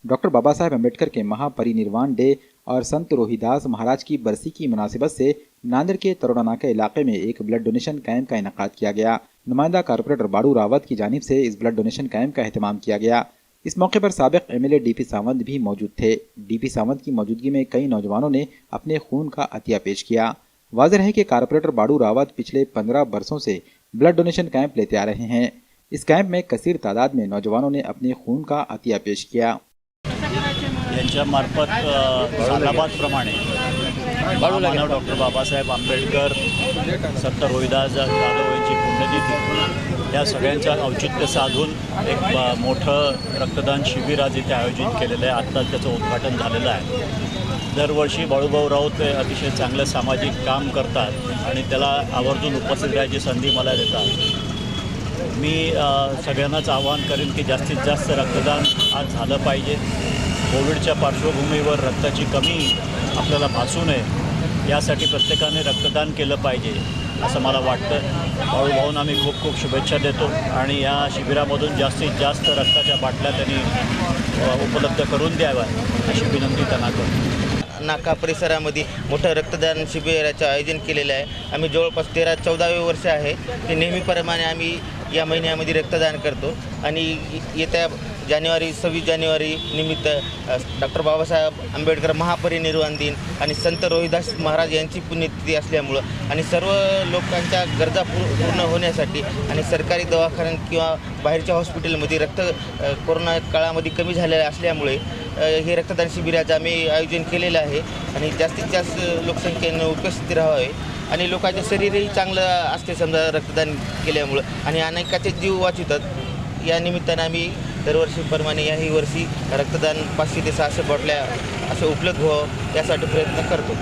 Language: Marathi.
डॉक्टर बाबा साहेब अम्बेडकर के महापरिनिर्वाण डे और संत रोहिदास महाराज की बरसी की मुनासिबत से नांदेड़ के तरोडानाका इलाके में एक ब्लड डोनेशन कैंप का इनेकाद किया गया। नुमाइंदा कारपोरेटर बाड़ू रावत की जानिब से इस ब्लड डोनेशन कैंप का एहतमाम किया गया। इस मौके पर साबिक एमएलए डीपी सावंत भी मौजूद थे। डीपी सावंत की मौजूदगी में कई नौजवानों ने अपने खून का अतिया पेश किया। वाज़ेह है कि कारपोरेटर बाड़ू रावत पिछले 15 बरसों से ब्लड डोनेशन कैंप लेते आ रहे हैं। इस कैंप में कसीर तादाद में नौजवानों ने अपने खून का अतिया पेश किया। यांच्यामार्फत सालाबादप्रमाणे मानव डॉक्टर बाबासाहेब आंबेडकर, संत रोहिदास जाधव यांची पुण्यतिथी या सगळ्यांचं औचित्य साधून एक मोठं रक्तदान शिबिर आज इथे आयोजित केलेलं आहे। आत्ताच त्याचं उद्घाटन झालेलं आहे। दरवर्षी बाळूभाऊ राऊत अतिशय चांगलं सामाजिक काम करतात आणि त्याला आवर्जून उपस्थित राहायची संधी मला देतात। मी सगळ्यांनाच आवाहन करेन की जास्तीत जास्त रक्तदान आज झालं पाहिजे। कोविडच्या पार्श्वभूमीवर रक्ताची कमी आपल्याला भासू नये यासाठी प्रत्येकाने रक्तदान केलं पाहिजे असं मला वाटतं। बाळूभाऊंना मी खूप खूप शुभेच्छा देतो आणि या शिबिरामधून जास्तीत जास्त रक्ताच्या बाटल्या त्यांनी उपलब्ध करून द्याव्या अशी विनंती त्यांना करतो। नाका परिसरामध्ये मोठं रक्तदान शिबिराचं आयोजन केलेलं आहे। आम्ही जवळपास 13-14 वर्ष आहे ते नेहमीप्रमाणे आम्ही या महिन्यामध्ये रक्तदान करतो आणि येत्या 26 जानेवारी निमित्त डॉक्टर बाबासाहेब आंबेडकर महापरिनिर्वाण दिन आणि संत रोहिदास महाराज यांची पुण्यतिथी असल्यामुळं आणि सर्व लोकांच्या गरजा पूर्ण होण्यासाठी आणि सरकारी दवाखान्यात किंवा बाहेरच्या हॉस्पिटलमध्ये रक्त कोरोना काळामध्ये कमी झालेलं असल्यामुळे हे रक्तदान शिबिराचं आम्ही आयोजन केलेलं आहे आणि जास्तीत जास्त लोकसंख्येनं उपस्थित राहावे आणि लोकांचं शरीरही चांगलं असते समजा रक्तदान केल्यामुळं आणि अनेकाचे जीव वाचवतात। या निमित्तानं आम्ही दरवर्षीप्रमाणे याही वर्षी रक्तदान 500 ते 600 बाटल्या असं उपलब्ध व्हावं यासाठी प्रयत्न करतो।